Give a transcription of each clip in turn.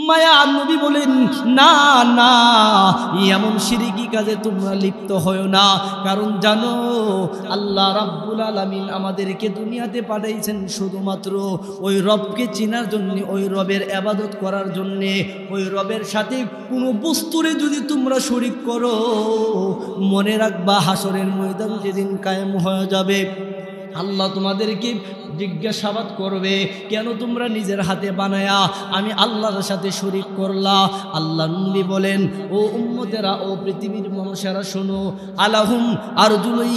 মায়া নবী বলেন, না না, এমন শিরকি কাজে তোমরা লিপ্ত হও না। কারণ জানো, আল্লাহ রাব্বুল আলামিন আমাদেরকে দুনিয়াতে পাঠাইছেন শুধুমাত্র ওই রবকে চেনার জন্য, ওই রবের ইবাদত করার জন্য। ওই রবের সাথে কোনো বস্তুরে যদি তোমরা শরীক করো, মনে রাখবা হাসরের ময়দান যেদিন কায়েম হয়ে যাবে, আল্লাহ তোমাদেরকে জিজ্ঞাসাবাদ করবে, কেন তোমরা নিজের হাতে বানায়া আমি আল্লাহর সাথে শরীক করলা। আল্লাহ নবী বলেন, ও উম্মতেরা, ও পৃথিবীর মানুষেরা শোনো, আলাহুম আরজুলুন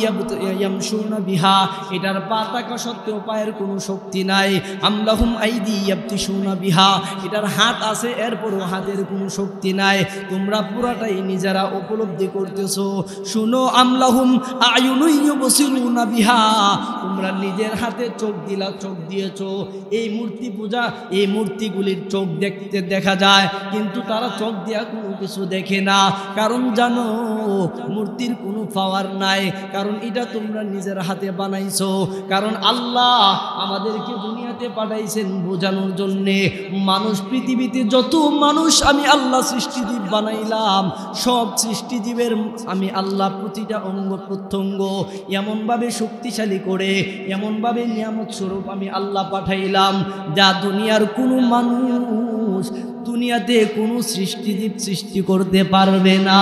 ইয়ামশুনা বিহা, এটার পা থাকা সত্ত্বেও পায়ের কোনো শক্তি নাই। আমলাহুম আইদি ইয়াবতিশুনা বিহা, এটার হাত আছে এরপরও হাতের কোনো শক্তি নাই। তোমরা পুরাটাই নিজেরা উপলব্ধি করতেছো। শুনো, আমলাহুম আয়ুনুন ইউবসিরুনা বিহা, তোমরা নিজের হাতে চোখ দিলা, চোখ দিয়েছো। এই মূর্তি পূজা, এই মূর্তিগুলির চোখ দেখতে দেখা যায়, কিন্তু তারা চোখ দিয়া কোনো কিছু দেখে না। কারণ জানো, মূর্তির কোনো পাওয়ার নাই, কারণ এটা তোমরা নিজের হাতে বানাইছো। কারণ আল্লাহ আমাদেরকে দুনিয়াতে পাঠাইছেন বোঝানোর জন্যে। মানুষ, পৃথিবীতে যত মানুষ আমি আল্লাহ সৃষ্টিজীব বানাইলাম, সব সৃষ্টিজীবের আমি আল্লাহ প্রতিটা অঙ্গ প্রত্যঙ্গ এমনভাবে শক্তিশালী করে, এমনভাবে নিয়ামত স্বরূপ আমি আল্লাহ পাঠাইলাম, যা দুনিয়ার কোনো মানুষ, দুনিয়াতে কোনো সৃষ্টিজীব সৃষ্টি করতে পারবে না।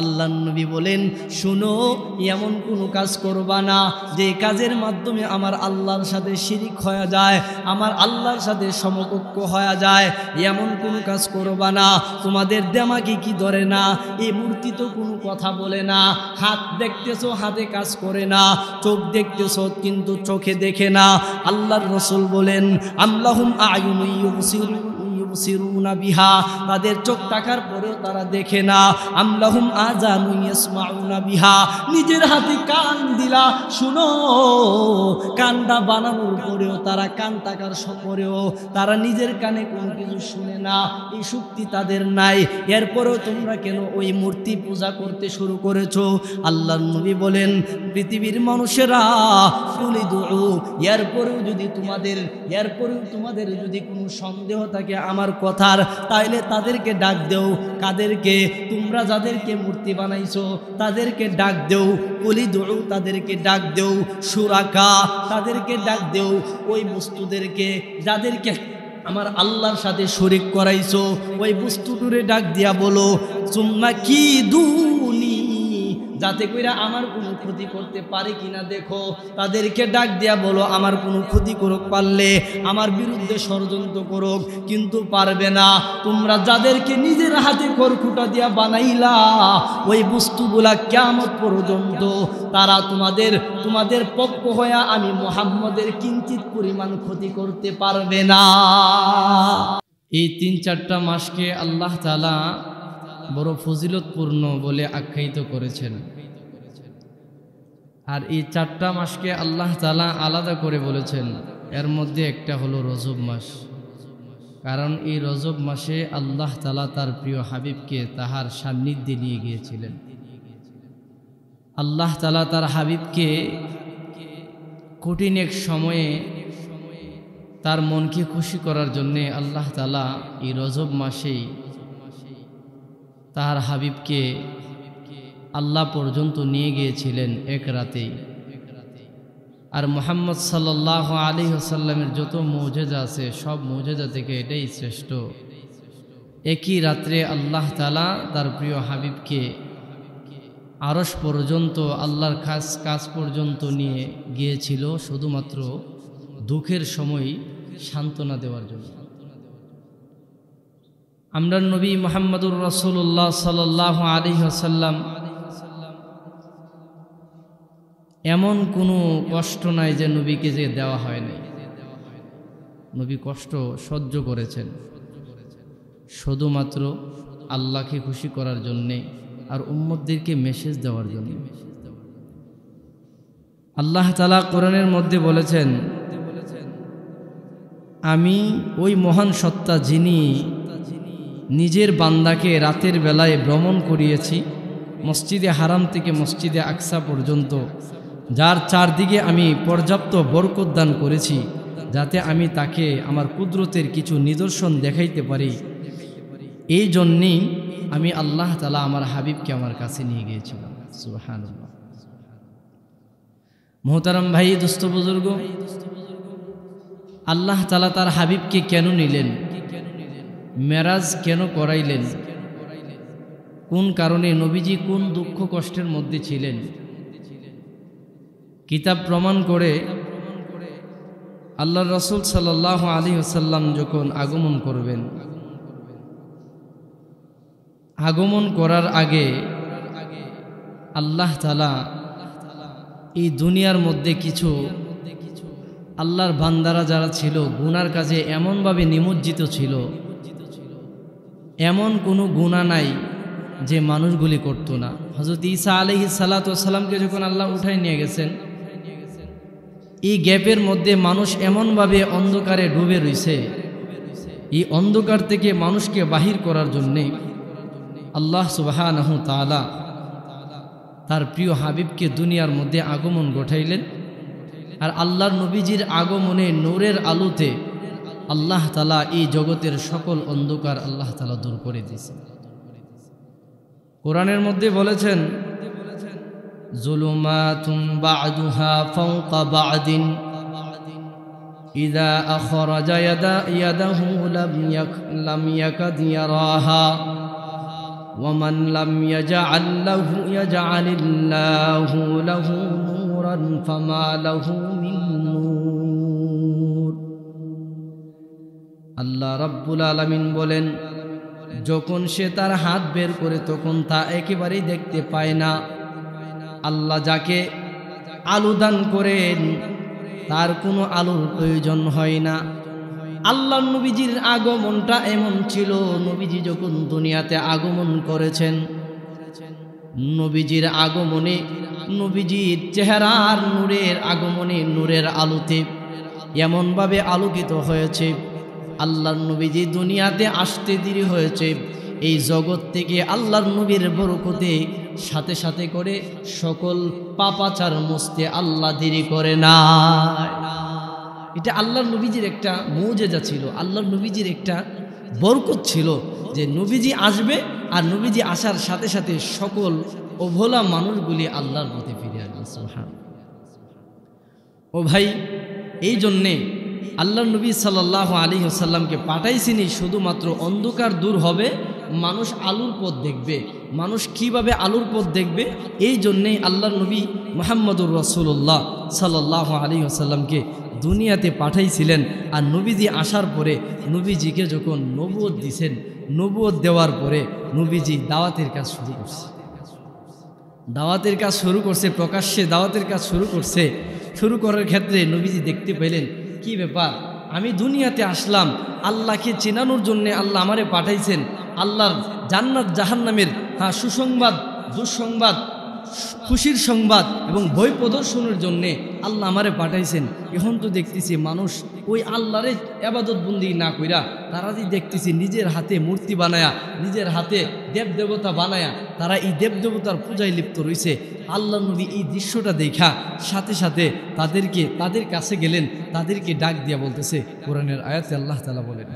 আল্লাহ নবী বলেন, শুনো, এমন কোনো কাজ করবা না যে কাজের মাধ্যমে আমার আল্লাহর সাথে শিরিক হয়ে যায়, আমার আল্লাহর সাথে সমকক্ষ হয়ে যায়। এমন কোনো কাজ করবা না। তোমাদের দেমাগে কি ধরে না? এই মূর্তি তো কোনো কথা বলে না। হাত দেখতেছো, হাতে কাজ করে না। চোখ দেখতেছো, কিন্তু চোখে দেখে না। আল্লাহর রাসূল বলেন, আমলাহুম আয়ুনুন ইউবসিরুনা বিহা, তাদের চোখ থাকার পরেও তারা দেখে না। আমলাহুম আযানুন ইয়াসমাউনা বিহা, নিজের হাতে কান দিলা, শুনো, কানটা বানানোর পরেও তারা, কান থাকার পরেও তারা নিজের কানে কোনো কিছু শুনে না। এই শক্তি তাদের নাই। এরপরেও তোমরা কেন ওই মূর্তি পূজা করতে শুরু করেছো? আল্লাহর নবী বলেন, পৃথিবীর মানুষেরা, এরপরেও তোমাদের যদি কোনো সন্দেহ থাকে আমার কথার, তাইলে তাদেরকে ডাক দেও। কাদেরকে? তোমরা যাদেরকে মূর্তি বানাইছো তাদেরকে ডাক দেও। কুলিদু, তাদেরকে ডাক দেও। শুরাকা, তাদেরকে ডাক দেও। ওই বস্তুদেরকে, যাদেরকে আমার আল্লাহর সাথে শরীক করাইছো, ওই বস্তুটারে ডাক দিয়া বলো, সুম্মা কি দুনি, যাতে কইরা আমার কোনো ক্ষতি করতে পারে কিনা দেখো। তাদেরকে ডাক দিয়া বলো, আমার কোনো ক্ষতি করুক, পারলে আমার বিরুদ্ধে ষড়যন্ত্র করুক, কিন্তু পারবে না। তোমরা যাদেরকে নিজের হাতে খড়কুটা দিয়া বানাইলা, ওই বস্তুগুলা কিয়ামত পর্যন্ত তারা তোমাদের পক্ষ হয়ে আমি মুহাম্মদের কিঞ্চিত পরিমাণ ক্ষতি করতে পারবে না। এই ৩-৪টা মাসকে আল্লাহ তাআলা বড় ফজিলতপূর্ণ বলে আখ্যায়িত করেছেন। আর এই 4টা মাসকে আল্লাহ তাআলা আলাদা করে বলেছেন। এর মধ্যে একটা হলো রজব মাস। কারণ এই রজব মাসে আল্লাহ তাআলা তার প্রিয় হাবিবকে তাহার সান্নিধ্যে নিয়ে গিয়েছিলেন। আল্লাহ তাআলা তার হাবিবকে কঠিন এক সময়ে তার মনকে খুশি করার জন্যে আল্লাহ তাআলা এই রজব মাসেই তাহার হাবিবকে আল্লাহ পর্যন্ত নিয়ে গিয়েছিলেন এক রাতেই। আর মুহাম্মদ সাল্লাল্লাহু আলাইহি ওয়াসাল্লামের যত মুজিজা আছে, সব মুজিজা থেকে এটাই শ্রেষ্ঠ। একই রাত্রে আল্লাহ তাআলা তার প্রিয় হাবিবকে আরশ পর্যন্ত, আল্লাহর কাছ পর্যন্ত নিয়ে গিয়েছিল শুধুমাত্র দুঃখের সময় সান্ত্বনা দেওয়ার জন্য। আমরা নবী মুহাম্মদুর রাসূলুল্লাহ সাল্লাল্লাহু আলাইহি ওয়াসাল্লাম এমন কোনো কষ্ট নাই যে নবীকে যে দেওয়া হয় নাই। নবী কষ্ট সহ্য করেছেন শুধুমাত্র আল্লাহকে খুশি করার জন্যে আর উম্মতদেরকে মেসেজ দেওয়ার জন্য। আল্লাহ তাআলা কোরআনের মধ্যে বলেছেন, আমি ওই মহান সত্তা যিনি নিজের বান্দাকে রাতের বেলায় ভ্রমণ করিয়েছি মসজিদে হারাম থেকে মসজিদে আকসা পর্যন্ত, যার চারদিকে আমি পর্যাপ্ত বরকত দান করেছি, যাতে আমি তাকে আমার কুদরতের কিছু নিদর্শন দেখাইতে পারি। এই জন্যেই আমি আল্লাহ তাআলা আমার হাবিবকে আমার কাছে নিয়ে গিয়েছিলাম। সুবহানাল্লাহ। মোহতারাম ভাই, দোস্ত বুজুর্গ, আল্লাহ তাআলা তার হাবিবকে কেন নিলেন? মেরাজ কেন করাইলেন? কোন কারণে? নবীজি কোন দুঃখ কষ্টের মধ্যে ছিলেন? কিতাব প্রমাণ করে আল্লাহর রাসূল সাল্লাল্লাহু আলাইহি ওয়াসাল্লাম যখন আগমন করবেন, আগমন করার আগে আল্লাহ তাআলা এই দুনিয়ার মধ্যে কিছু আল্লাহর বান্দারা যারা ছিল গুনার কাজে এমনভাবে নিমজ্জিত ছিল, এমন কোনো গুনাহ নাই যে মানুষগুলি করতো না। হযরত ঈসা আলাইহিস সালাতু ওয়াস সালামকে যখন আল্লাহ উঠাই নিয়ে গেছেন, এই গ্যাপের মধ্যে মানুষ এমনভাবে অন্ধকারে ডুবে রয়েছে, এই অন্ধকার থেকে মানুষকে বাহির করার জন্যে আল্লাহ সুবহানাহু তাআলা তার প্রিয় হাবিবকে দুনিয়ার মধ্যে আগমন ঘটাইলেন। আর আল্লাহর নবীজির আগমনে নূরের আলোতে আল্লাহ তাআলা এই জগতের সকল অন্ধকার আল্লাহ তাআলা দূর করে দিয়েছেন। কোরআনের মধ্যে বলেছেন, যুলুমাতুম বা'দুহা ফাওকা বা'দিন ইযা আখরাজা ইয়াদাহু লাম ইয়াকাদ ইয়ারাহা ওয়া মান লাম ইয়াজআলিল্লাহু লাহু নূরান ফামা লাহু মিন নূর। আল্লাহ রাব্বুল আলামিন বলেন, যখন সে তার হাত বের করে তখন তা একেবারেই দেখতে পায় না। আল্লাহ যাকে আলো দান করেন তার কোনো আলোর প্রয়োজন হয় না। আল্লাহর নবীজির আগমনটা এমন ছিল, নবীজি যখন দুনিয়াতে আগমন করেছেন, নবীজির আগমনে, নবীজির চেহারার নূরের আগমনে, নূরের আলোতে এমনভাবে আলোকিত হয়েছে, আল্লাহর নবীজি দুনিয়াতে আসতে দেরি হয়েছে। এই জগৎ থেকে আল্লাহর নবীর বরকতে সাথে সাথে করে সকল পাপাচার মুছতে আল্লাহ দেরি করে না। এটা আল্লাহর নবীজির একটা মুজিজা ছিল, আল্লাহর নবীজির একটা বরকত ছিল যে নবীজি আসবে আর নবীজি আসার সাথে সাথে সকল অভোলা মানুষগুলি আল্লাহর পথে ফিরে আসবে। সুবহানাল্লাহ। ও ভাই, এই জন্যে আল্লাহর নবী সাল্লাল্লাহু আলাইহি ওয়াসাল্লামকে পাঠাইছিনি শুধুমাত্র অন্ধকার দূর হবে, মানুষ আলোর পথ দেখবে। মানুষ কিভাবে আলোর পথ দেখবে, এই জন্যেই আল্লাহর নবী মুহাম্মদুর রাসূলুল্লাহ সাল্লাল্লাহু আলাইহি ওয়াসাল্লামকে দুনিয়াতে পাঠাইছিলেন। আর নবীজি আসার পরে নবীজিকে যখন নবুয়ত দিয়েছেন, নবুয়ত দেওয়ার পরে নবীজি দাওয়াতের কাজ শুরু করছে। দাওয়াতের কাজ শুরু করছে, প্রকাশ্যে দাওয়াতের কাজ শুরু করছে। শুরু করার ক্ষেত্রে নবীজি দেখতে পেলেন, কি ব্যাপার, আমি দুনিয়াতে আসলাম আল্লাহকে চেনানোর জন্যে, আল্লাহ আমারে পাঠাইছেন আল্লাহর জান্নাত জাহান্নামের সুসংবাদ, দুঃসংবাদ, খুশির সংবাদ এবং বই প্রদর্শনের জন্যে আল্লাহ আমারে পাঠাইছেন। এখন তো দেখতেছি মানুষ ওই আল্লাহরে ইবাদত বন্দি না কইরা তারা যে দেখতেছি নিজের হাতে মূর্তি বানায়া, নিজের হাতে দেবদেবতা বানায়া তারা এই দেবদেবতার পূজায় লিপ্ত রয়েছে। আল্লাহ নবী এই দৃশ্যটা দেখা সাথে সাথে তাদের কাছে গেলেন, তাদেরকে ডাক দিয়া বলতেছে, কোরআনের আয়াতে আল্লাহ তাআলা বলেন,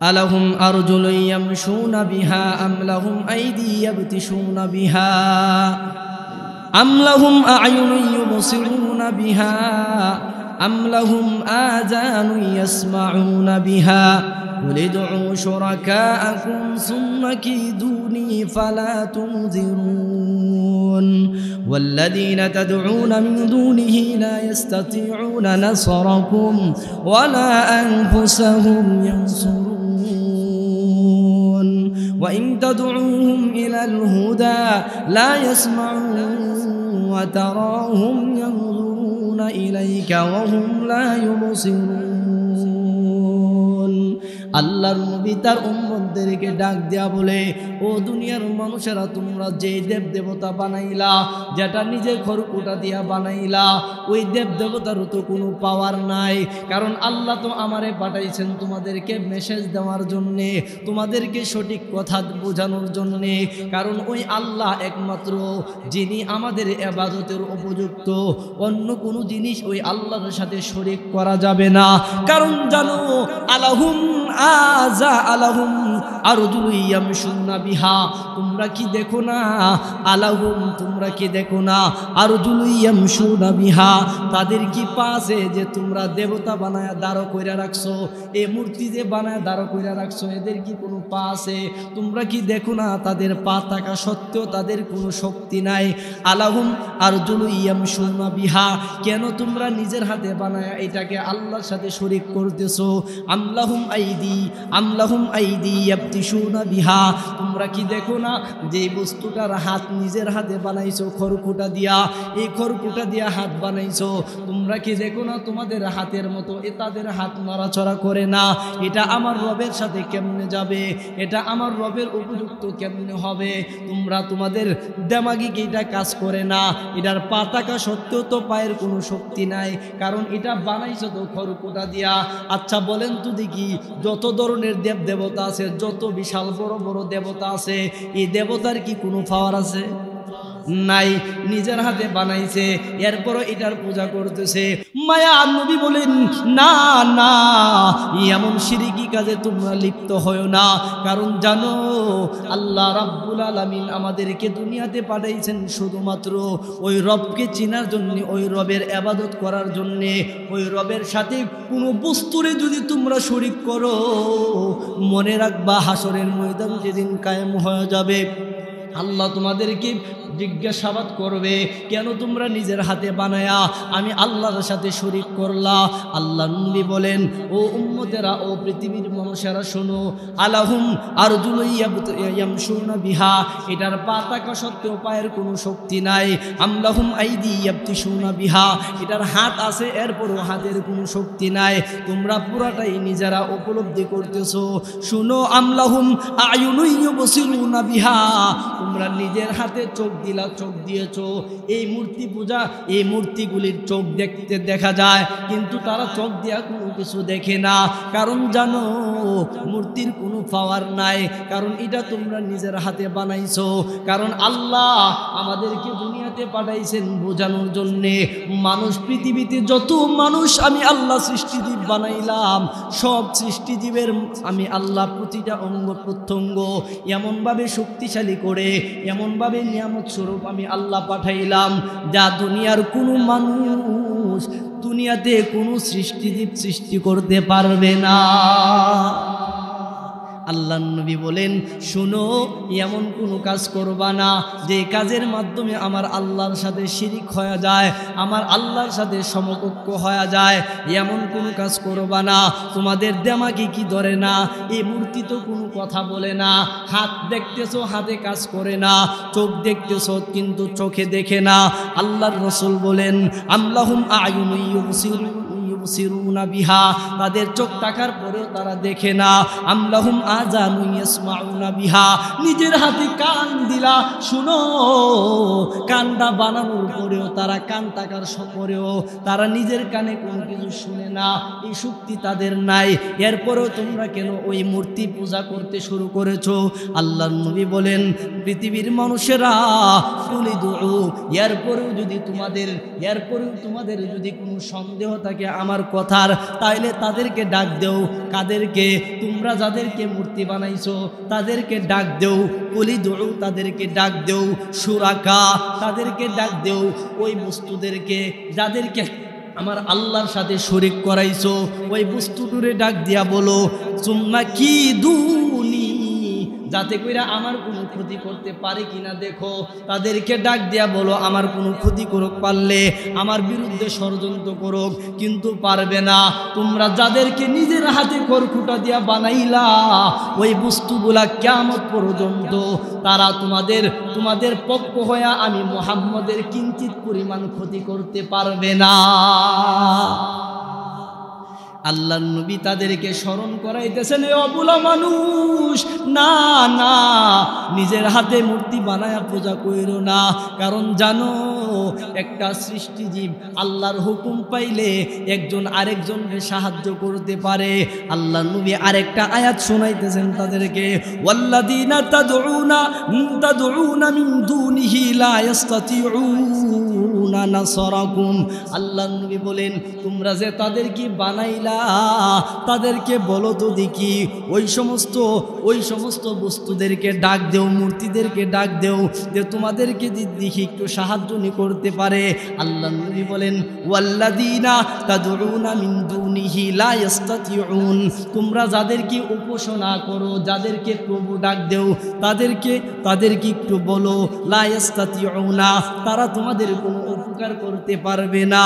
আলাহুম আরজুলুন ইয়ামশুনা বিহা আম লাহুম আইদি ইয়াবতিশুনা বিহা আম লাহুম আ'য়ুনুন ইউবসিরুনা বিহা আম লাহুম আযানুন ইয়াসমাউনা বিহা কুল উদউ শুরাকাআকুম সুম্মা কিদুনি ফালা তুনজিরুন ওয়াল্লাযীনা তাদউনা মিন দুনিহি লা ইস্তাতিউনা নাসরাকুম ওয়ালা আনফুসাহুম ইয়ানসুরুন وإن تدعوهم إلى الهدى لا يسمعون وتراهم ينظرون إليك وهم لا يبصرون। আল্লাহর নবী তার উম্মত লোকদেরকে ডাক দেয়া বলে, ও দুনিয়ার মানুষেরা, তোমরা যে দেব দেবতা বানাইলা, যেটা নিজের খড়কুটা দিয়া বানাইলা, ওই দেব দেবতারও তো কোনো পাওয়ার নাই। কারণ আল্লাহ তো আমারে পাঠাইছেন তোমাদেরকে মেসেজ দেওয়ার জন্যে, তোমাদেরকে সঠিক কথা বোঝানোর জন্যে। কারণ ওই আল্লাহ একমাত্র যিনি আমাদের ইবাদতের উপযুক্ত, অন্য কোনো জিনিস ওই আল্লাহর সাথে শরীক করা যাবে না। কারণ জানো, আলাহুম আজা আলাহুম আরজুলু ইয়ামশুনা বিহা, তোমরা কি দেখো না? আলাহুম, তোমরা কি দেখো না? আরজুলু ইয়ামশুনা বিহা, তাদের কি পা আছে যে তোমরা দেবতা বানায়া দাঁড় কইরা রাখছো, এই মূর্তি যে বানায়া দাঁড় কইরা রাখছো, এদের কি কোনো পা আছে? তোমরা কি দেখো না তাদের পা থাকা সত্ত্বেও তাদের কোনো শক্তি নাই? আলাহুম আরজুলু ইয়ামশুনা বিহা, কেন তোমরা নিজের হাতে বানায়া এটাকে আল্লাহর সাথে শরীক করতেছো? আমলাহুম আইদি ইয়াবতিশুনা বিহা, তোমরা কি দেখো না যে বস্তুটার হাত নিজের হাতে বানাইছো খড়কুটা দিয়া, এই খড়কুটা দিয়া হাত বানাইছো, তোমরা কি দেখো না তোমাদের হাতের মতো তাদের হাত নড়াচড়া করে না? এটা আমার রবের সাথে কেমনে যাবে? এটা আমার রবের উপযুক্ত কেমনে হবে? তোমরা তোমাদের দেমাগি কি এটা কাজ করে না? এটার পা থাকা সত্ত্বেও তো পায়ের কোনো শক্তি নাই, কারণ এটা বানাইছো তো খড়কুটা দিয়া। আচ্ছা বলেন তো দেখি, যত ধরনের দেব দেবতা আছে, যত বিশাল বড় বড় দেবতা আছে, এই দেবতার কি কোনো পাওয়ার আছে? নাই। নিজের হাতে বানাইছে, এরপরও এটার পূজা করতেছে। মায়া নবী বলেন, না না, এমন শিরকি কাজে তোমরা লিপ্ত হয়ো না। কারণ জানো, আল্লাহ রাব্বুল আলামিন আমাদেরকে দুনিয়াতে পাঠাইছেন শুধুমাত্র ওই রবকে চিনার জন্য, ওই রবের ইবাদত করার জন্য। ওই রবের সাথে কোনো বস্তুরে যদি তোমরা শরীক করো, মনে রাখবা হাসরের ময়দান যেদিন কায়েম হয়ে যাবে, আল্লাহ তোমাদেরকে জিজ্ঞাসাবাদ করবে, কেন তোমরা নিজের হাতে বানায়া আমি আল্লাহর সাথে শরীক করলা? আল্লাহ নবী বলেন, ও উম্মতেরা, ও পৃথিবীর মানুষেরা শোনো, আলাহুম আরজুলু ইয়ামশুনা বিহা, এটার পা থাকা সত্ত্বেও পায়ের কোনো শক্তি নাই। আমলাহুম আইদি ইয়াবতিশুনা বিহা, এটার হাত আছে, এরপরও হাতের কোনো শক্তি নাই। তোমরা পুরাটাই নিজেরা উপলব্ধি করতেছো। শুনো, আমলাহুম আয়ুনু ইউবসিরুনা বিহা, তোমরা নিজের হাতে চোখ দিলা, চোখ দিয়েছো। এই মূর্তি পূজা, এই মূর্তিগুলির চোখ দেখতে দেখা যায়, কিন্তু তারা চোখ দিয়া কোনো কিছু দেখে না। কারণ জানো, মূর্তির কোনো পাওয়ার নাই, কারণ এটা তোমরা নিজের হাতে বানাইছো। কারণ আল্লাহ আমাদেরকে দুনিয়াতে পাঠাইছেন বোঝানোর জন্যে। মানুষ, পৃথিবীতে যত মানুষ আমি আল্লাহ সৃষ্টিজীব বানাইলাম, সব সৃষ্টিজীবের আমি আল্লাহ প্রতিটা অঙ্গ প্রত্যঙ্গ এমনভাবে শক্তিশালী করে, এমনভাবে নিয়ামত স্বরূপ আমি আল্লাহ পাঠাইলাম, যা দুনিয়ার কোনো মানুষ, দুনিয়াতে কোনো সৃষ্টিজীব সৃষ্টি করতে পারবে না। আল্লাহ নবী বলেন, শুনো, এমন কোনো কাজ করবা না যে কাজের মাধ্যমে আমার আল্লাহর সাথে শিরিক হয়ে যায়, আমার আল্লাহর সাথে সমকক্ষ হয়ে যায়। এমন কোনো কাজ করবা না। তোমাদের দেমাগে কি ধরে না? এই মূর্তি তো কোনো কথা বলে না। হাত দেখতেছো, হাতে কাজ করে না। চোখ দেখতেছো, কিন্তু চোখে দেখে না। আল্লাহর রাসূল বলেন, আমলাহুম আয়ুনু ইউবসিরুনা বিহা, তাদের চোখ থাকার পরেও তারা দেখে না। আমলাহুম আযানু ইয়াসমাউনা বিহা, নিজের হাতে কান দিলা, শুনো, কানটা বানানোর পরেও তারা, কান থাকার পরেও তারা নিজের কানে কোনো কিছু শুনে না। এই শক্তি তাদের নাই। এরপরেও তোমরা কেন ওই মূর্তি পূজা করতে শুরু করেছো? আল্লাহর নবী বলেন, পৃথিবীর মানুষেরা কুলিদু, এরপরেও তোমাদের যদি কোনো সন্দেহ থাকে আমার কথার, তাইলে তাদেরকে ডাক দেও। কাদেরকে? তোমরা যাদেরকে মূর্তি বানাইছো তাদেরকে ডাক দেও। কুলিদু, তাদেরকে ডাক দেও। শুরাকা, তাদেরকে ডাক দেও। ওই বস্তুদেরকে যাদেরকে আমার আল্লাহর সাথে শরীক করাইছো, ওই বস্তুটুরে ডাক দিয়া বলো, সুম্মা কি দুনি, যাতে কইরা আমার কোনো ক্ষতি করতে পারে কিনা দেখো। তাদেরকে ডাক দিয়া বলো, আমার কোনো ক্ষতি করুক, পারলে আমার বিরুদ্ধে ষড়যন্ত্র করুক, কিন্তু পারবে না। তোমরা যাদেরকে নিজের হাতে খড়কুটা দিয়া বানাইলা, ওই বস্তুগুলা কিয়ামত পর্যন্ত তারা তোমাদের পক্ষ হইয়া আমি মুহাম্মদের কিঞ্চিত পরিমাণ ক্ষতি করতে পারবে না। আল্লাহ নবী তাদেরকে স্মরণ করাইতেছেন, এ অবুলা মানুষ, না না, নিজের হাতে মূর্তি বানায়া পূজা কইরো না। কারণ জানো, একটা সৃষ্টিজীব আল্লাহর হুকুম পাইলে একজন আরেকজনকে সাহায্য করতে পারে। আল্লাহ নবী আরেকটা আয়াত শোনাইতেছেন তাদেরকে, ওয়াল্লাযীনা তাদউনা মিন দুনিহি লা ইস্তাতিউনা নাসরাকুম। আল্লাহ নবী বলেন, তোমরা যে তাদেরকে বানাইলা তাদেরকে বলো তো দেখি, ওই সমস্ত বস্তুদেরকে ডাক দেও, মূর্তিদেরকে ডাক দেও, যে তোমাদেরকে দেখি একটু সাহায্য করতে পারে। আল্লাহ নবী বলেন, ওয়াল্লাযীনা তাদউনা মিন দুনিহি লা ইস্তাতিউন। তোমরা যাদেরকে উপাসনা করো, যাদেরকে প্রভু ডাক দেও, তাদেরকে একটু বলো, লা ইস্তাতিউনা, তারা তোমাদের কোনো উপকার করতে পারবে না।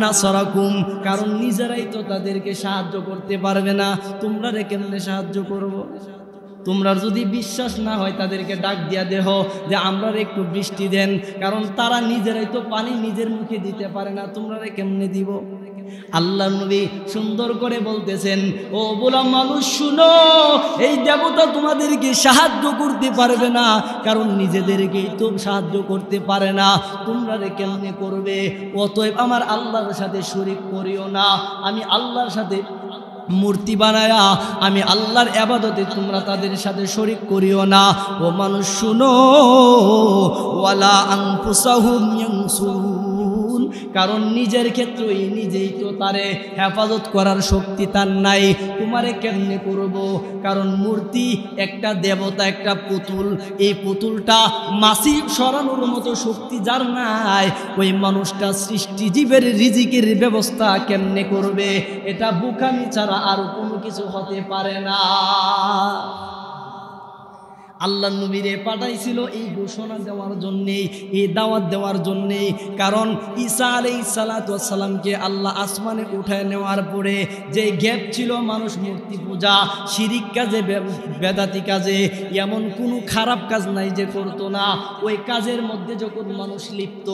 নাসরাকুম, কারণ নিজেরাই তো তাদেরকে সাহায্য করতে পারবে না, তোমরা রে কেমনে সাহায্য করবো? তোমরা যদি বিশ্বাস না হয় তাদেরকে ডাক দিয়া দেহ যে আমরা একটু বৃষ্টি দেন, কারণ তারা নিজেরাই তো পানি নিজের মুখে দিতে পারে না, তোমরা রে কেমনে দিব? আল্লাহ নবী সুন্দর করে বলতেছেন, ও বলা মানুষ শুনো, এই দেবতা তোমাদেরকে সাহায্য করতে পারবে না, কারণ নিজেদেরকেই তো সাহায্য করতে পারে না, তোমরা রে কেমনে করবে? অতএব আমার আল্লাহর সাথে শরীক করিও না। আমি আল্লাহর সাথে মূর্তি বানায়া আমি আল্লাহর ইবাদতে তোমরা তাদের সাথে শরীক করিও না। ও মানুষ শুনো, ওয়ালা আনফুসাহুম ইয়ানসুরুন, কারণ নিজের ক্ষেত্রেই নিজেই তো তারে হেফাজত করার শক্তি তার নাই, তোমারে কেমনে করব? কারণ মূর্তি একটা দেবতা, একটা পুতুল, এই পুতুলটা মাছি সরানোর মতো শক্তি যার নাই, ওই মানুষটা সৃষ্টিজীবের রিজিকের ব্যবস্থা কেমনে করবে? এটা বোকামি ছাড়া আর কোনো কিছু হতে পারে না। আল্লাহ নবীরে পাঠাইছিল এই ঘোষণা দেওয়ার জন্যেই, এই দাওয়াত দেওয়ার জন্যেই। কারণ ঈসা আলাইহিস সালাতু ওয়াস সালামকে আল্লাহ আসমানে উঠায় নেওয়ার পরে যে গ্যাপ ছিল মানুষ মূর্তি পূজা, শিরিক কাজে, বেদাতি কাজে, এমন কোনো খারাপ কাজ নাই যে করতো না। ওই কাজের মধ্যে যখন মানুষ লিপ্ত,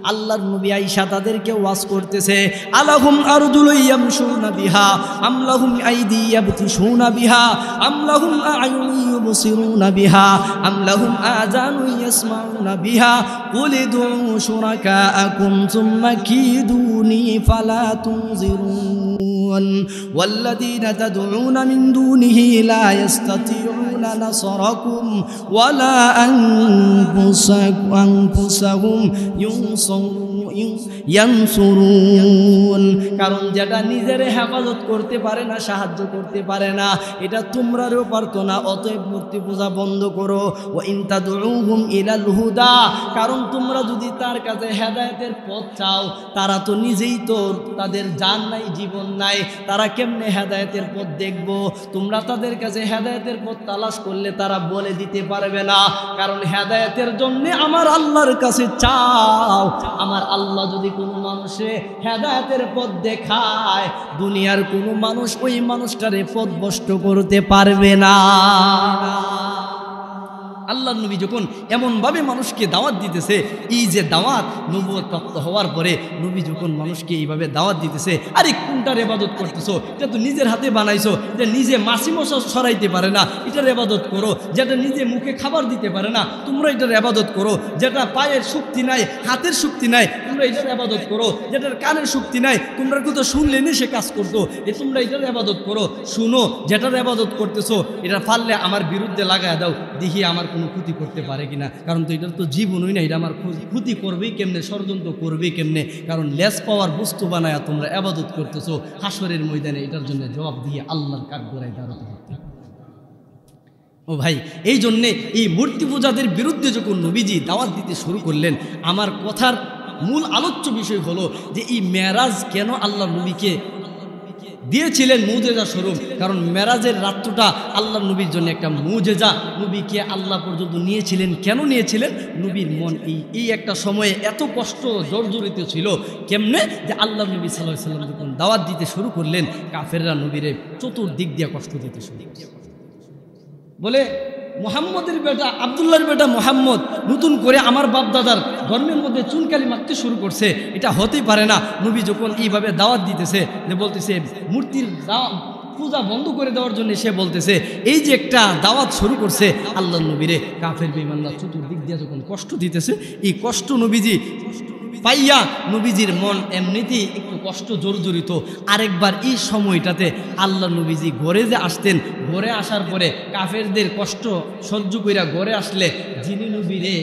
আল্লাহর নবী আয়েশা তাদেরকে ওয়াজ করতেছে, আলাহুম আরজুলুন ইয়ামশুনা বিহা আম লাহুম আইদি ইয়াবতিশুনা বিহা আম লাহুম আ'য়ুনুন ইউবসিরুনা বিহা আম লাহুম আযানুন ইয়াসমাউনা বিহা কুল ইদউ শুরাকাআকুম সুম্মা কিদুনি ফালা তুনজিরুন ওয়াল্লাযীনা তাদউনা মিন দুনিহি লা ইস্তাতিউনা নাসরাকুম ওয়ালা আনফুসাহুম ইয়ানসুরুন। কারণ যেটা নিজের হেফাজত করতে পারে না, সাহায্য করতে পারে না, এটা তোমরাও পারতো না। অতএব মূর্তি পূজা বন্ধ করো। ওয়া ইন তাদউহুম ইলাল হুদা, কারণ তোমরা যদি তার কাছে হেদায়েতের পথ চাও, তারা তো নিজেই তো, তাদের জান নাই, জীবন নাই, তারা কেমনে হেদায়েতের পথ দেখবো? তোমরা তাদের কাছে হেদায়েতের পথ তালাশ করলে তারা বলে দিতে পারবে না। কারণ হেদায়েতের জন্য আমার আল্লাহর কাছে চাও। আমার আল্লাহ যদি কোনো মানুষে হেদায়েতের পথ দেখায়, দুনিয়ার কোনো মানুষ ওই মানুষটারে পথ ভ্রষ্ট করতে পারবে না। আল্লাহ নবী যখন এমনভাবে মানুষকে দাওয়াত দিতেছে, এই যে দাওয়াত নবুয়ত প্রাপ্ত হওয়ার পরে নবী যখন মানুষকে এইভাবে দাওয়াত দিতেছে, আরে কোনটার ইবাদত করতেছো? এটা তো নিজের হাতে বানাইছো, এটা নিজে মাছি মশা সরাইতে পারে না, এটার ইবাদত করো। যেটা নিজে মুখে খাবার দিতে পারে না, তোমরা এটার ইবাদত করো। যেটা পায়ের শক্তি নাই, হাতের শক্তি নাই, তোমরা এটার ইবাদত করো। যেটার কানের শক্তি নাই, তোমরা কিন্তু শুনলে নি সে কাজ করতো, তোমরা এটার ইবাদত করো। শুনো, যেটার ইবাদত করতেছো এটা পারলে আমার বিরুদ্ধে লাগায় দাও, দেখি আমার কোনো ক্ষতি করতে পারে কিনা। কারণ তো এটার তো জীবনই না, এটা আমার ক্ষতি করবেই কেমনে, ষড়যন্ত্র করবেই কেমনে। কারণ লেস পাওয়ার বস্তু বানায়া তোমরা ইবাদত করতেছো, হাসরের ময়দানে এটার জন্য জবাব দিয়ে আল্লাহর কাঠগড়ায় দাঁড়াতে হবে। ও ভাই, এই জন্যে এই মূর্তি পূজাদের বিরুদ্ধে যখন নবীজি দাওয়াত দিতে শুরু করলেন, আমার কথার মূল আলোচ্য বিষয় হলো যে এই মেরাজ কেন আল্লাহ নবীকে দিয়েছিলেন মুজেজা স্বরূপ। কারণ মেরাজের রাত্রটা আল্লাহ নবীর জন্য একটা মুজেজা। নবীকে আল্লাহ পর্যন্ত নিয়েছিলেন, কেন নিয়েছিলেন? নবীর মন এই একটা সময়ে এত কষ্ট জর্জরিত ছিল। কেমনে? যে আল্লাহ নবী সাল্লাল্লাহু আলাইহি ওয়াসাল্লাম যখন দাওয়াত দিতে শুরু করলেন, কাফেররা নবীরে চতুর্দিক দিয়ে কষ্ট দিতে শুরু করল। বলে মোহাম্মদের বেটা আব্দুল্লাহর বেটা মোহাম্মদ নতুন করে আমার বাপ দাদার ধর্মের মধ্যে চুনকালি মারতে শুরু করছে, এটা হতেই পারে না। নবী যখন এইভাবে দাওয়াত দিতেছে, যে বলতেছে মূর্তির পূজা বন্ধ করে দেওয়ার জন্য, সে বলতেছে এই যে একটা দাওয়াত শুরু করছে আল্লাহ নবীরে কাফের বেঈমানরা চতুর্দিক দিয়ে যখন কষ্ট দিতেছে, এই কষ্ট নবীজি পাইয়া নবীজির মন এমনিতেই একটু কষ্ট জর্জরিত। আরেকবার এই সময়টাতে আল্লাহ নবীজি ঘরে যে আসতেন, ঘরে আসার পরে কাফেরদের কষ্ট সহ্য কইরা ঘরে আসলে যিনি নবীরে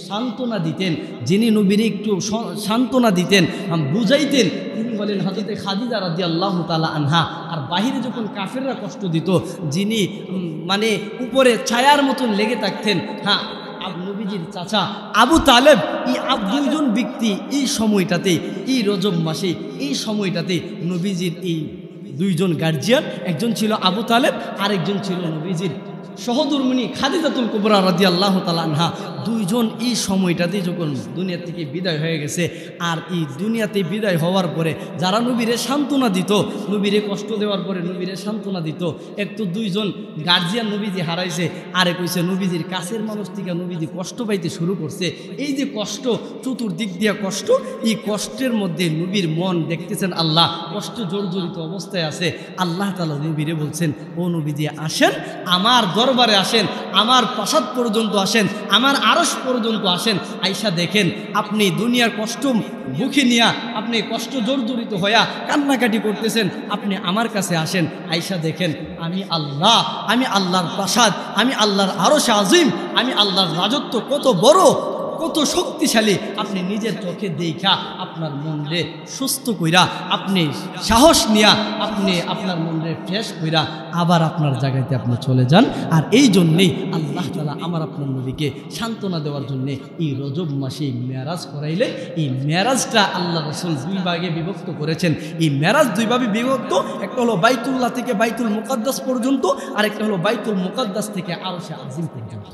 সান্ত্বনা দিতেন, যিনি নবীরে একটু সান্ত্বনা দিতেন, বুঝাইতেন, তিনি বলেন হযরতে খাদিজা রাদিয়াল্লাহু তাআলা আনহা। আর বাহিরে যখন কাফেররা কষ্ট দিত, যিনি মানে উপরে ছায়ার মতন লেগে থাকতেন, হ্যাঁ, নবীজির চাচা আবু তালেব। এই দুইজন ব্যক্তি এই সময়টাতে, এই রজব মাসে এই সময়টাতে নবীজির এই দুইজন গার্জিয়ান, একজন ছিল আবু তালেব, আরেকজন ছিল নবীজির সহধর্মিণী খাদিজাতুল কুবরা রাদিয়াল্লাহু তাআলা আনহা। দুইজন এই সময়টাতে যখন দুনিয়া থেকে বিদায় হয়ে গেছে, আর এই দুনিয়াতে বিদায় হওয়ার পরে যারা নবীরে সান্ত্বনা দিত, নবীরে কষ্ট দেওয়ার পরে নবীরে সান্ত্বনা দিত, এক তো দুইজন গার্জিয়ান নবীজি হারাইছে, আরেক হইছে নবীজির কাছের মানুষ থেকে নবীজি কষ্ট পাইতে শুরু করছে। এই যে কষ্ট, চতুর্দিক দিয়া কষ্ট, এই কষ্টের মধ্যে নবীর মন দেখতেছেন আল্লাহ কষ্ট জর্জরিত অবস্থায় আছে। আল্লাহ তাআলা নবীরে বলছেন, ও নবীজি আসেন, আমার দরবারে আসেন, আমার প্রাসাদ পর্যন্ত আসেন, আমার আরশ পর্যন্ত আসেন। আয়েশা দেখেন, আপনি দুনিয়ার কষ্ট বুকে নিয়া, আপনি কষ্ট জর্জরিত হইয়া কান্নাকাটি করতেছেন, আপনি আমার কাছে আসেন। আয়েশা দেখেন, আমি আল্লাহ, আমি আল্লাহর প্রাসাদ, আমি আল্লাহর আরশে আজিম, আমি আল্লাহর রাজত্ব কত বড়, কত শক্তিশালী আপনি নিজের চোখে দেখা আপনার মনরে সুস্থ কইরা, আপনি সাহস নিয়া, আপনি আপনার মনরে ফ্রেশ কইরা আবার আপনার জায়গাতে আপনি চলে যান। আর এই জন্যেই আল্লাহ তাআলা আমার আপনার নবীকে সান্ত্বনা দেওয়ার জন্যে এই রজব মাসে মেরাজ করাইলে, এই মেরাজটা আল্লাহ রাসূল দুই ভাগে বিভক্ত করেছেন। এই মেরাজ দুই ভাবে বিভক্ত, একটা হলো বাইতুল্লাহ থেকে বাইতুল মুকাদ্দাস পর্যন্ত, আর একটা হলো বাইতুল মুকাদ্দাস থেকে আরশে আজিম পর্যন্ত।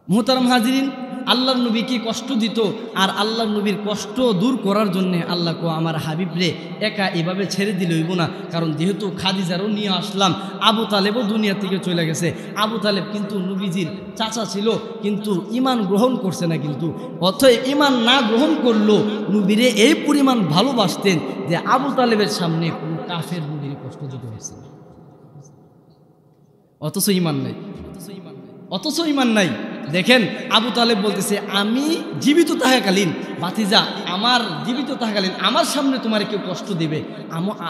মুহতারাম হাজিরিন, আল্লাহর নবীকে কষ্ট দিত, আর আল্লাহর নবীর কষ্ট দূর করার জন্যে আল্লাহ কো আমার হাবিবরে একা এভাবে ছেড়ে দিলে হইব না। কারণ যেহেতু খাদিজারও নিয়ে আসলাম, আবু তালেবও দুনিয়া থেকে চলে গেছে। আবু তালেব কিন্তু নবীজির চাচা ছিল, কিন্তু ইমান গ্রহণ করছে না। কিন্তু অথয় ইমান না গ্রহণ করলো, নবীরে এই পরিমাণ ভালোবাসতেন যে আবু তালেবের সামনে কোনো কাফের নবীর কষ্ট দিতে হয়েছে। অথচ ইমান নাই, অথচ ইমান নাই। দেখেন, আবু তালেব বলতেছে, আমি জীবিত থাকাকালীন, ভাতিজা আমার জীবিত থাকাকালীন আমার সামনে তোমার কেউ কষ্ট দেবে,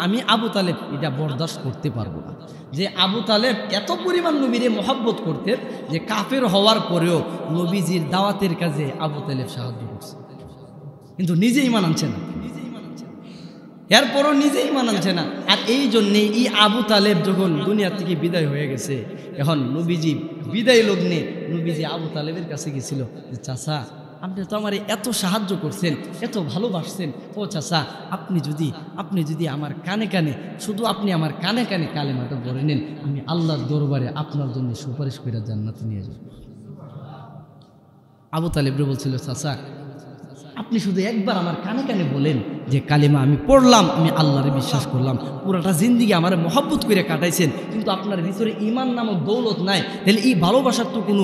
আমি আবু তালেব এটা বরদাস্ত করতে পারবো না। যে আবু তালেব এত পরিমাণ নবীরে মহব্বত করতেন যে কাফের হওয়ার পরেও নবীজির দাওয়াতের কাজে আবু তালেব সাহায্য করছে, কিন্তু নিজে ইমান আনছে না, এরপরও নিজেই মানাচ্ছে না। আর এই জন্যে এই আবু তালেব যখন দুনিয়া থেকে বিদায় হয়ে গেছে, এখন নবীজি বিদায় লগ্নে নবীজি আবু তালেবের কাছে গেছিল যে, চাচা আপনি তো আমার এত সাহায্য করছেন, এত ভালোবাসছেন, ও চাচা আপনি যদি আমার কানে কানে, শুধু আপনি আমার কানে কানে কালেমাটা বলে নেন, আমি আল্লাহর দরবারে আপনার জন্য সুপারিশ করে জান্নাতে নিয়ে যাব। আবু তালেব বলছিল, চাচা আপনি শুধু একবার আমার কানে কানে বলেন যে কালেমা আমি পড়লাম, আমি আল্লাহরে বিশ্বাস করলাম, পুরাটা জিন্দিগি আমার মহব্বত করে কাটাইছেন, কিন্তু আপনার ভিতরে ইমান নামক দৌলত নাই, তাহলে এই ভালোবাসার তো কোনো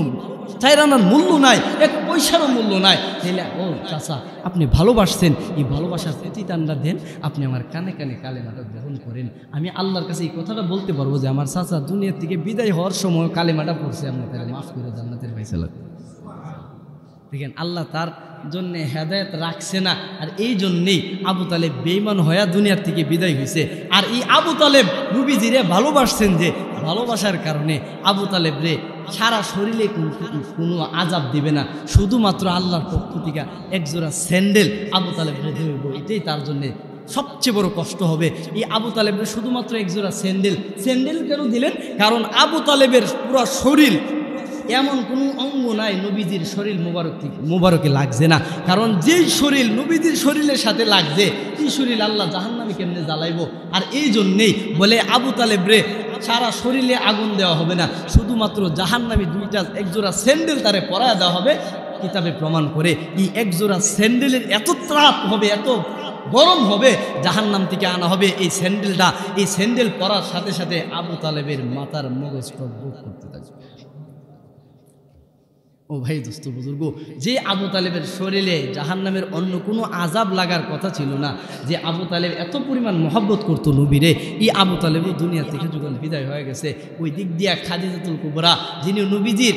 চাইরানার মূল্য নাই, এক পয়সারও মূল্য নাই। তাহলে ও চাচা আপনি ভালোবাসছেন, এই ভালোবাসার প্রতিদানটা দেন, আপনি আমার কানে কানে কালেমাটা গ্রহণ করেন। আমি আল্লাহর কাছে এই কথাটা বলতে পারবো যে আমার চাচা দুনিয়া থেকে বিদায় হওয়ার সময় কালেমাটা পড়ছে, আপনি তাহলে মাফ করে জান্নাতের ফয়সালা। দেখেন, আল্লাহ তার জন্য হেদায়েত রাখছে না, আর এই জন্যেই আবু তালেব বেঈমান হয়ে দুনিয়ার থেকে বিদায় হয়েছে। আর এই আবু তালেব নবীজিরে ভালোবাসছেন, যে ভালোবাসার কারণে আবু তালেব রে সারা শরীরে কোনো আজাব দিবে না, শুধুমাত্র আল্লাহর পক্ষ থেকে একজোড়া স্যান্ডেল আবু তালেব রে দেব, এটাই তার জন্যে সবচেয়ে বড় কষ্ট হবে। এই আবু তালেবের শুধুমাত্র একজোড়া স্যান্ডেল কেন দিলেন? কারণ আবু তালেবের পুরো শরীর এমন কোনো অঙ্গ নাই নবীজির শরীর মুবারকে লাগছে না। কারণ যেই শরীর নবীজির শরীরের সাথে লাগছে, এই শরীর আল্লাহ জাহান্নামে কেমনে জ্বালাইব। আর এই জন্যেই বলে আবু তালেব রে সারা শরীরে আগুন দেওয়া হবে না, শুধুমাত্র জাহান্নামী একজোড়া স্যান্ডেল তারে পরায় দেওয়া হবে। কিতাবে প্রমাণ করে এই একজোড়া স্যান্ডেলের এত ত্রাপ হবে, এত গরম হবে, জাহান্নাম থেকে আনা হবে এই স্যান্ডেলটা। এই স্যান্ডেল পরার সাথে সাথে আবু তালেবের মাথার মগজ টকবক করতে থাকবে। ও ভাই দোস্ত বুজুর্গ, যে আবু তালেবের শরীরে জাহান্নামের অন্য কোনো আজাব লাগার কথা ছিল না, যে আবু তালেব এত পরিমাণ মহব্বত করতো নবীরে, এই আবু তালেবও দুনিয়া থেকে যখন বিদায় হয়ে গেছে, ওই দিক দিয়া খাদিজাতুল কুবরা, যিনি নবীজির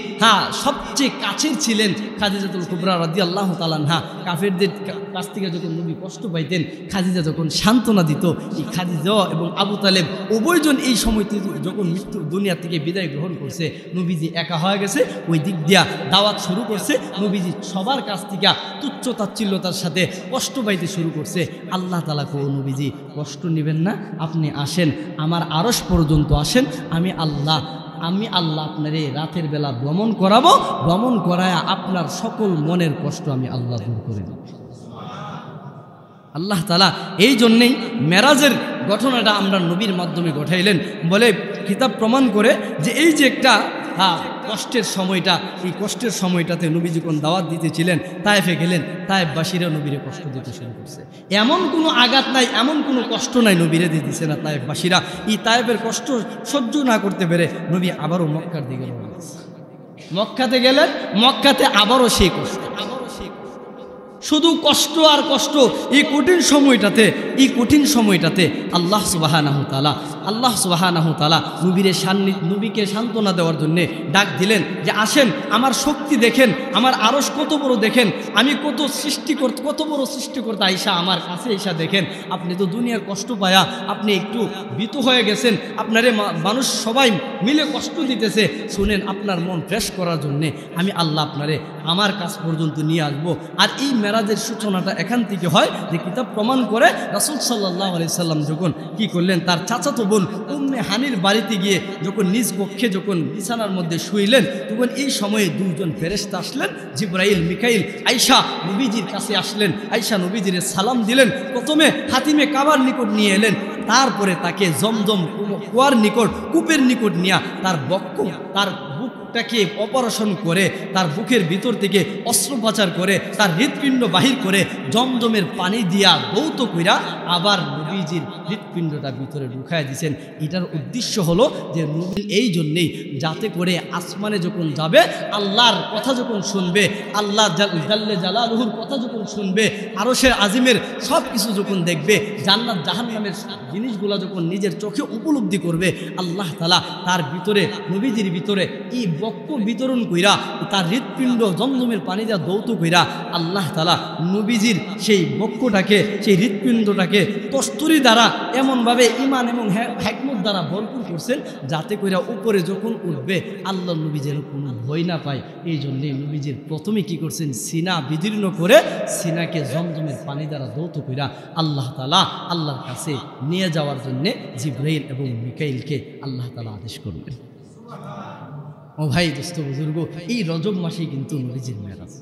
সবচেয়ে কাছের ছিলেন, খাদিজাতুল কুবরা রাদিয়াল্লাহু তাআলা আনহা, কাফেরদের কাছ থেকে যখন নবী কষ্ট পাইতেন, খাদিজা যখন সান্ত্বনা দিত, এই খাদিজা এবং আবু তালেব উভয়জন এই সময়তে যখন মৃত্যু দুনিয়া থেকে বিদায় গ্রহণ করছে, নবীজি একা হয়ে গেছে, ওই দিক দিয়া দাওয়াত শুরু করছে। নবীজি সবার কাছ থেকে তুচ্ছ তাচ্ছিল্যতার সাথে কষ্ট পাইতে শুরু করছে। আল্লাহ তাআলা কো, নবীজি কষ্ট নেবেন না, আপনি আসেন আমার আরশ পর্যন্ত আসেন, আমি আল্লাহ আপনার এই রাতের বেলা ভ্রমণ করাবো, ভ্রমণ করায় আপনার সকল মনের কষ্ট আমি আল্লাহ দূর করে দেব। আল্লাহ তাআলা এই জন্যেই মেরাজের ঘটনাটা আমরা নবীর মাধ্যমে ঘটাইলেন বলে কিতাব প্রমাণ করে যে এই যে একটা কষ্টের সময়টা, এই কষ্টের সময়টাতে নবী যখন দাওয়াত দিতেছিলেন, তায়েফে গেলেন, তায়েফবাসীরা নবীরে কষ্ট দিতে শুরু করছে। এমন কোনো আঘাত নাই, এমন কোনো কষ্ট নাই নবীরে দিতেছে না তায়েফবাসীরা। এই তায়েফের কষ্ট সহ্য না করতে পেরে নবী আবারও মক্কার দিকে রওনা দিয়েছে। মক্কাতে গেলেন, মক্কাতে আবারও সেই কষ্ট, শুধু কষ্ট আর কষ্ট। এই কঠিন সময়টাতে আল্লাহ সুবহানাহু তাআলা নবীকে সান্ত্বনা দেওয়ার জন্য ডাক দিলেন যে আসেন, আমার শক্তি দেখেন, আমার আরশ কত বড় দেখেন, আমি কত বড় সৃষ্টিকর্তা আইসা আমার কাছে আইসা দেখেন। আপনি তো দুনিয়ার কষ্ট পায়া আপনি একটু ভীত হয়ে গেছেন, আপনারে মানুষ সবাই মিলে কষ্ট দিতেছে, শুনেন আপনার মন ফ্রেশ করার জন্যে আমি আল্লাহ আপনারে আমার কাছ পর্যন্ত নিয়ে আসবো। আর এই মেরাজের সূচনাটা এখান থেকে হয়, যে কিতাব প্রমাণ করে রাসূল সাল্লাল্লাহু আলাইহি সাল্লাম যখন কি করলেন, তার চাচাতো বোন উম্মে হানির বাড়িতে গিয়ে যখন নিজ কক্ষে যখন বিছানার মধ্যে শুইলেন, তখন এই সময়ে দুইজন ফেরেশতা আসলেন, জিবরাইল মিকাইল। আয়েশা নবীজির কাছে আসলেন, আয়েশা নবীজির সালাম দিলেন, প্রথমে হাতিমে কাবার নিকট নিয়ে এলেন, তারপরে তাকে জমজম কুয়ার নিকট, কূপের নিকট নিয়ে তার বুকটাকে অপারেশন করে, তার বুকের ভিতর থেকে অস্ত্রোপচার করে, তার হৃৎপিণ্ড বাহির করে জমজমের পানি দিয়া দৌত কইরা আবার নবীজির হৃৎপিণ্ডটা ভিতরে ঢুকায় দিয়েছেন। এটার উদ্দেশ্য হলো যে নবী এই জন্যেই, যাতে করে আসমানে যখন যাবে, আল্লাহর কথা যখন শুনবে, আল্লাহ জাল্লে জালালুহুর কথা যখন শুনবে, আরশের আজিমের সব কিছু যখন দেখবে, জান্নাত জাহান্নামের জিনিসগুলো যখন নিজের চোখে উপলব্ধি করবে, আল্লাহ তাআলা তার ভিতরে, নবীজির ভিতরে এই বক্ষ বিতরণ কইরা, তার হৃৎপিণ্ড জমজমের পানি যা দৌত কইরা আল্লাহ তাআলা নবীজির সেই বক্ষটাকে, সেই হৃৎপিণ্ডটাকে কস্তুরি দ্বারা এমনভাবে ঈমান এবং হিকমত দ্বারা ভরপুর করছেন, যাতে কইরা উপরে যখন উঠবে আল্লাহ নবী যেন কোনো ভয় না পায়। এই জন্যে নবীজির প্রথমে কি করছেন, সিনা বিদীর্ণ করে সিনাকে জমজমের পানি দ্বারা দৌত কইরা আল্লাহ তাআলা আল্লাহর কাছে নিয়ে যাওয়ার জন্যে জিবরাইল এবং মিকাইলকে আল্লাহ তাআলা আদেশ করলেন। ও ভাই দোস্ত বুজুর্গ, এই রজব মাসেই কিন্তু নবীজির মেরাজ,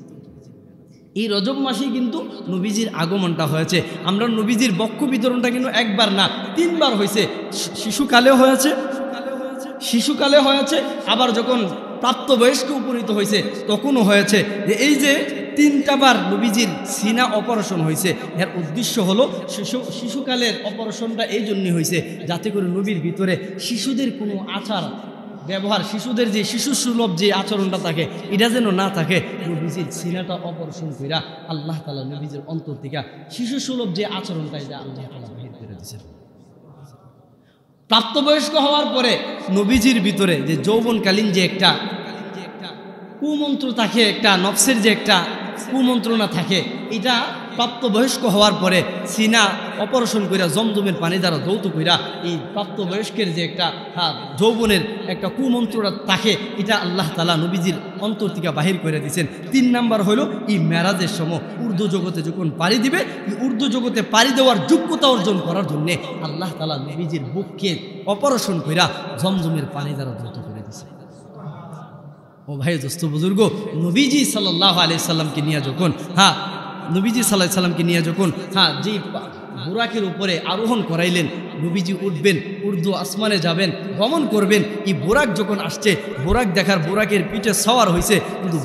এই রজব মাসেই কিন্তু নবীজির আগমনটা হয়েছে। আমরা নবীজির বক্ষ বিতরণটা কিন্তু একবার না, 3 বার হয়েছে। শিশুকালে হয়েছে, আবার যখন প্রাপ্তবয়স্ক উপনীত হয়েছে তখনও হয়েছে। যে এই যে 3টা বার নবীজির সিনা অপারেশন হয়েছে, এর উদ্দেশ্য হলো শিশুকালের অপারেশনটা এই জন্যই হয়েছে, যাতে করে নবীর ভিতরে শিশুদের কোনো আচার ব্যবহার, শিশুদের যে শিশু সুলভ যে আচরণটা থাকে, এটা যেন না থাকে। নবীজির সিনাটা অপারেশন কইরা আল্লাহ তাআলা নবীজির অন্তর থেকে শিশু সুলভ যে আচরণটা, এটা আল্লাহ তাআলা বাহির করে দিয়েছেন। প্রাপ্তবয়স্ক হওয়ার পরে নবীজির ভিতরে যে যৌবনকালীন যে একটা কুমন্ত্র থাকে, একটা নফসের যে একটা কুমন্ত্রণা থাকে, এটা প্রাপ্তবয়স্ক হওয়ার পরে সিনা অপারেশন কইরা জমজমের পানি দ্বারা দৌত কইরা এই প্রাপ্তবয়স্কের যে একটা যৌবনের একটা কুমন্ত্রটা থাকে, এটা আল্লাহ তাআলা নবীজির অন্তর থেকে বাহির করে দিয়েছেন। 3 নাম্বার হলো এই মেরাজের সময় উর্দু জগতে যখন পাড়ি দিবে, এই উর্দু জগতে পাড়ি দেওয়ার যোগ্যতা অর্জন করার জন্যে আল্লাহ তাআলা নবীজির বুককে অপারেশন কইরা জমজমের পানি দ্বারা দৌত করে দিয়েছে। ও ভাই দোস্ত বুজুর্গ, নবীজি সাল্লাল্লাহু আলাইহি সাল্লামকে নিয়ে যখন নবীজি সাল্লাল্লাহু আলাইহি সাল্লামকে নিয়ে যখন যে বুরাকের উপরে আরোহণ করাইলেন, নবীজি উঠবেন, উর্দু আসমানে যাবেন, ভ্রমণ করবেন। এই বুরাক যখন আসছে, বুরাক দেখার, বুরাকের পিঠে সওয়ার হয়েছে, কিন্তু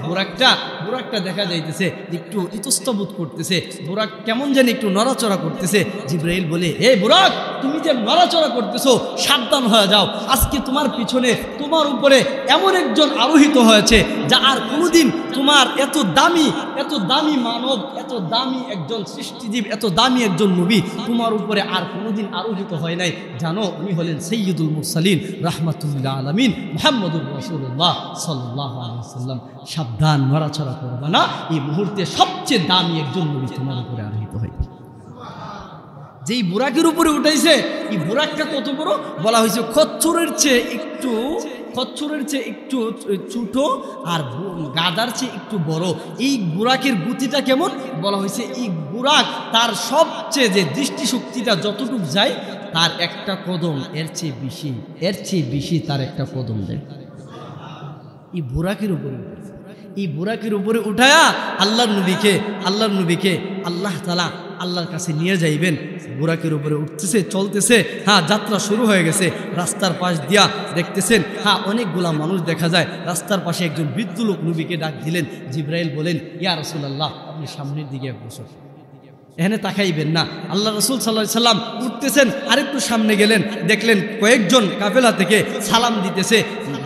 বুরাকটা দেখা যাইতেছে একটু ইতস্তবোধ করতেছে, বুরাক কেমন যেন একটু নড়াচড়া করতেছে। জিবরাইল বলে, এই বুরাক, তুমি যে নড়াচড়া করতেছো সাবধান হয়ে যাও, আজকে তোমার পিছনে তোমার উপরে এমন একজন আরোহিত হয়েছে যা আর কোনোদিন তোমার এত দামি মানব, এত দামি একজন সৃষ্টিজীব, এত দামি একজন নবী তোমার উপরে আর কোনোদিন আরোহিত হয় নাই। জানো, উনি হলেন সাইয়্যিদুল মুরসালিন রাহমাতুল্লিল আলামিন মুহাম্মদুর রাসূলুল্লাহ সাল্লাল্লাহু আলাইহি ওয়াসাল্লাম। সাবধান, নড়াচড়া করবে না, এই মুহূর্তে সবচেয়ে দামি একজন নবী তোমার উপরে আরোহিত হয়। যেই বুরাকের উপরে উঠাইছে, এই বুরাকটা কত বড় বলা হয়েছে, খচ্চরের চেয়ে একটু ছোট আর গাদার চেয়ে একটু বড়। এই বুরাকের গতিটা কেমন বলা হয়েছে, এই বুরাক তার সবচেয়ে যে দৃষ্টিশক্তিটা যতটুক যায় তার একটা কদম এর চেয়ে বেশি তার একটা কদম দেয়। এই বুরাকের উপরে উঠায়া আল্লাহর নবীকে আল্লাহ তাআলা আল্লাহর কাছে নিয়ে যাইবেন। বুরাকের উপরে উঠতেছে, চলতেছে, যাত্রা শুরু হয়ে গেছে। রাস্তার পাশ দিয়া দেখতেছেন অনেকগুলা মানুষ দেখা যায়। রাস্তার পাশে একজন বৃদ্ধ লোক নবীকে ডাক দিলেন। জিবরাইল বলেন, ইয়া রাসূলুল্লাহ, আপনি সামনের দিকে এক বছর, এখানে তাকাইবেন না। আল্লাহ রাসূল সাল্লাল্লাহু আলাইহি সাল্লাম উঠতেছেন, আরেকটু সামনে গেলেন, দেখলেন কয়েকজন কাফেলা থেকে সালাম দিতেছে।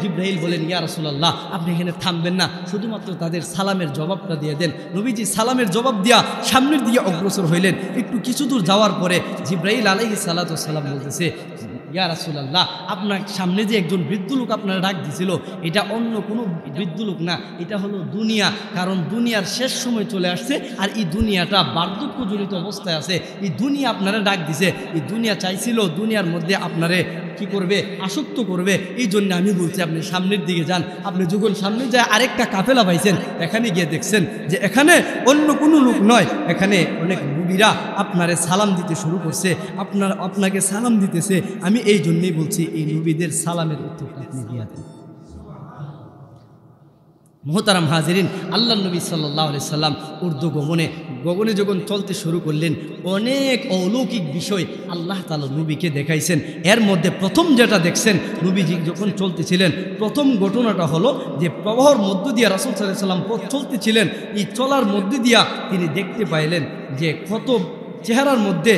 জিবরাইল বলেন, ইয়া রাসূলুল্লাহ, আপনি এখানে থামবেন না, শুধুমাত্র তাদের সালামের জবাবটা দিয়ে দেন। নবীজি সালামের জবাব দিয়া সামনের দিকে অগ্রসর হইলেন। একটু কিছু দূর যাওয়ার পরে জিবরাইল আলাইহিস সালাতু ওয়াস সালাম বলতেছে, ইয়া রাসূলুল্লাহ, আপনার সামনে যে একজন বৃদ্ধ লোক আপনারা ডাক দিছিল, এটা অন্য কোনো বৃদ্ধ লোক না, এটা হলো দুনিয়া। কারণ দুনিয়ার শেষ সময় চলে আসছে, আর এই দুনিয়াটা বার্ধক্যজনিত অবস্থায় আছে। এই দুনিয়া আপনারা ডাক দিছে, এই দুনিয়া চাইছিল দুনিয়ার মধ্যে আপনারে কি করবে, আসক্ত করবে। এই জন্য আমি বলছি আপনি সামনের দিকে যান। আপনি যখন সামনে যায় আরেকটা কাফেলা পাইছেন, এখানে গিয়ে দেখছেন যে এখানে অন্য কোনো লোক নয়, এখানে অনেক নবীরা আপনারে সালাম দিতে শুরু করছে, আপনাকে সালাম দিতেছে। আমি এই জন্যই বলছি, এই নবীদের সালামের উত্তরটা আপনি দিয়ে দেন। মোহতারাম হাজিরিন, আল্লাহ নবী সাল্লাল্লাহু আলাইহি সাল্লাম উর্দু গগনে যখন চলতে শুরু করলেন, অনেক অলৌকিক বিষয় আল্লাহ তাআলা নবীকে দেখাইছেন। এর মধ্যে প্রথম যেটা দেখছেন, নবীজি যখন চলতেছিলেন, প্রথম ঘটনাটা হলো যে প্রবাহর মধ্য দিয়া রাসূল সাল্লাল্লাহু আলাইহি সাল্লাম পথ চলতেছিলেন। এই চলার মধ্যে দিয়া তিনি দেখতে পাইলেন যে কত চেহারার মধ্যে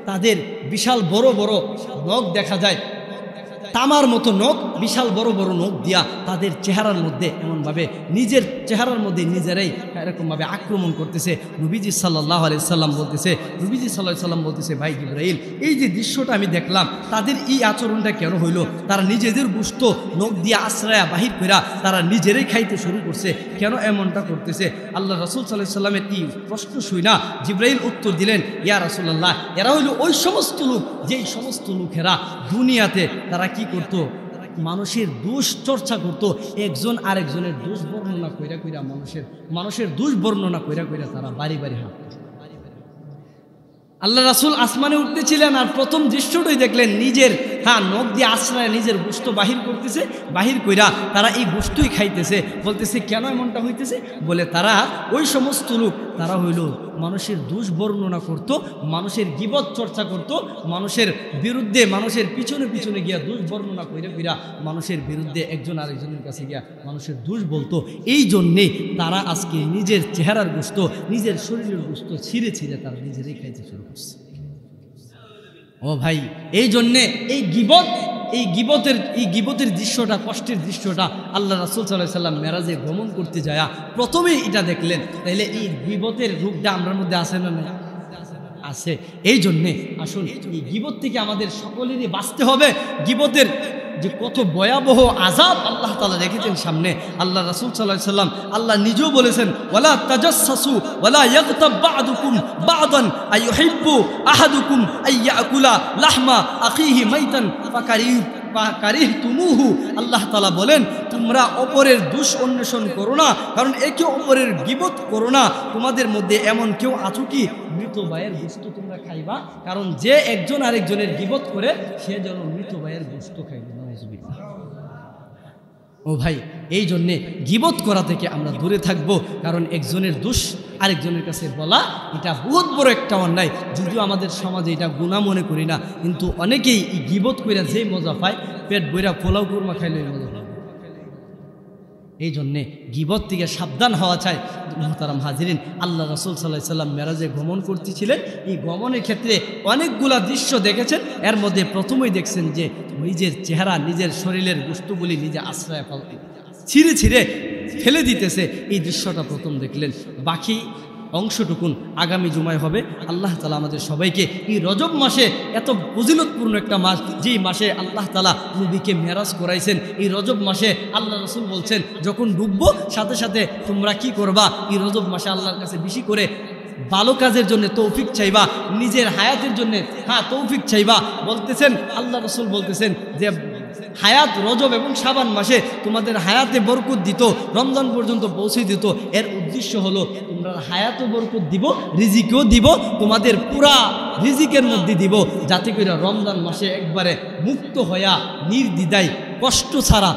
তাদের বিশাল বড় বড় নখ দেখা যায়, তামার মতো নখ, বিশাল বড় বড় নখ দিয়া তাদের চেহারার মধ্যে এমনভাবে নিজের চেহারার মধ্যে নিজেরাই এরকমভাবে আক্রমণ করতেছে। নবীজি সাল্লাল্লাহু আলাইহি সাল্লাম বলতেছে, ভাই জিবরাইল, এই যে দৃশ্যটা আমি দেখলাম, তাদের এই আচরণটা কেন হইল? তারা নিজেদের গোশত নখ দিয়ে আশ্রয়া বাহির কইরা তারা নিজেরাই খাইতে শুরু করছে, কেন এমনটা করতেছে? আল্লাহ রাসূল সাল্লাল্লাহু আলাইহি সাল্লামের এই প্রশ্ন শুইনা জিবরাইল উত্তর দিলেন, ইয়া রাসূলুল্লাহ, এরা হইল ওই সমস্ত লোক, যেই সমস্ত লোকেরা দুনিয়াতে তারা কি করত, মানুষের দোষ চর্চা করত, একজন আরেকজনের দোষ বর্ণনা কইরা মানুষের দোষ বর্ণনা কইরা তারা বাড়ি বাড়ি হাঁটত। আল্লাহ রাসূল আসমানে উঠতেছিলেন, আর প্রথম দৃশ্যটাই দেখলেন, নিজের নখ দিয়ে আশ্রয় নিজের গোশত বাহির করতেছে, বাহির কইরা তারা এই গোশতই খাইতেছে। বলতেছে, কেন এমনটা হইতেছে? বলে, তারা ওই সমস্ত লোক, তারা হইল মানুষের দোষ বর্ণনা করত, মানুষের গীবত চর্চা করত, মানুষের বিরুদ্ধে, মানুষের পিছনে গিয়া দোষ বর্ণনা কইরা মানুষের বিরুদ্ধে একজন আরেকজনের কাছে গিয়া মানুষের দোষ বলতো। এই জন্যে তারা আজকে নিজের চেহারার গোশত, নিজের শরীরের গোশত ছিঁড়ে তারা নিজেরাই খাইতে শুরু করছে। ও ভাই, এই জন্যে এই গীবতের দৃশ্যটা, কষ্টের দৃশ্যটা আল্লাহ রাসূল সাল্লাল্লাহু আলাইহি সাল্লাম মেরাজে গমন করতে যায় প্রথমেই এটা দেখলেন। তাইলে এই গীবতের রূপটা আমার মধ্যে আছে না? আছে। এই জন্যে আসুন, এই গীবত থেকে আমাদের সকলেরই বাঁচতে হবে। গীবতের যে কত ভয়াবহ আযাব আল্লাহ তাআলা রেখেছেন সামনে। আল্লাহ রাসূল সাল্লাল্লাহু আলাইহি সাল্লাম, আল্লাহ নিজেও বলেছেন, ওয়ালা তাজাসসু ওয়ালা ইয়াগতাব বা'দুকুম বা'দান আইয়ুহিব্বু আহাদুকুম আইয়াকুলা লাহমা আখিহি মাইতান ফাকারিহতুমুহু। আল্লাহ তাআলা বলেন, তোমরা অপরের দোষ অন্বেষণ করো না, কারণ একে অপরের গীবত করো না। তোমাদের মধ্যে এমন কেউ আছো কি মৃত ভাইয়ের গোশত তোমরা খাইবা? কারণ যে একজন আরেকজনের গীবত করে, সে যেন মৃত ভাইয়ের গোশত খাইবে। ও ভাই, এই জন্যে গীবত করা থেকে আমরা দূরে থাকবো, কারণ একজনের দোষ আরেকজনের কাছে বলা, এটা বহুত বড় একটা অন্যায়। যদিও আমাদের সমাজে এটা গুনাহ মনে করি না, কিন্তু অনেকেই এই গীবত কইরা যে মজা পায়, পেট বইরা পোলাও কুরমা খাইলে মজা পায়। এই জন্যে গীবত থেকে সাবধান হওয়া চাই। মুহতারাম হাজিরিন, আল্লাহ রাসূল সাল্লাল্লাহু আলাইহি সাল্লাম মেরাজে গমন করতেছিলেন। এই গমনের ক্ষেত্রে অনেকগুলা দৃশ্য দেখেছেন। এর মধ্যে প্রথমেই দেখছেন যে নিজের চেহারা, নিজের শরীরের বস্তুগুলি নিজে আশ্রয় ছিঁড়ে ছিঁড়ে ফেলে দিতেছে। এই দৃশ্যটা প্রথম দেখলেন। বাকি অংশটুকুন আগামী জুমায় হবে। আল্লাহ তাআলা আমাদের সবাইকে এই রজব মাসে, এত ফজিলতপূর্ণ একটা মাস, যেই মাসে আল্লাহ তাআলা নবীকে মেরাজ করাইছেন, এই রজব মাসে আল্লাহ রাসূল বলছেন যখন ডুববো সাথে সাথে তোমরা কি করবা, এই রজব মাসে আল্লাহর কাছে বেশি করে ভালো কাজের জন্য তৌফিক চাইবা, নিজের হায়াতের জন্য তৌফিক চাইবা। বলতেছেন আল্লাহ রাসূল বলতেছেন যে হায়াত রজব এবং শাবান মাসে তোমাদের হায়াতে বরকত দিত, রমজান পর্যন্ত পৌঁছে দিত। এর উদ্দেশ্য হলো তোমরা হায়াতও বরকত দিব, রিজিকও দিব, তোমাদের পুরা রিজিকের মধ্যে দিব, যাতে করে রমজান মাসে একবারে মুক্ত হইয়া নির্দ্বিধায় কষ্ট ছাড়া,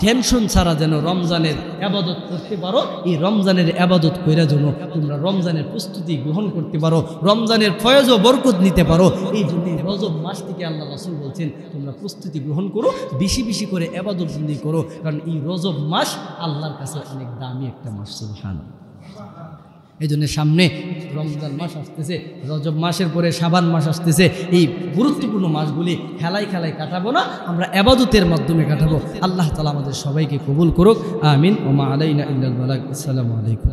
টেনশন ছাড়া যেন রমজানের আবাদত করতে পারো। এই রমজানের আবাদত কইরা যেন তোমরা রমজানের প্রস্তুতি গ্রহণ করতে পারো, রমজানের ফয়েজ ও বরকত নিতে পারো। এই জন্য রজব মাস থেকে আল্লাহ রাসূল বলছেন তোমরা প্রস্তুতি গ্রহণ করো, বেশি বেশি করে আবাদত বন্দি করো, কারণ এই রজব মাস আল্লাহর কাছে অনেক দামি একটা মাস। সুবহানাল্লাহ। এই জন্য সামনে রমজান মাস আসতেছে, রজব মাসের পরে শাবান মাস আসতেছে। এই গুরুত্বপূর্ণ মাসগুলি খেলায় খেলায় কাটাবো না, আমরা ইবাদতের মাধ্যমে কাটাবো। আল্লাহ তাআলা আমাদের সবাইকে কবুল করুক, আমিন। ওয়া মা আলাইনা ইল্লাল বালাগ। আসসালামু আলাইকুম।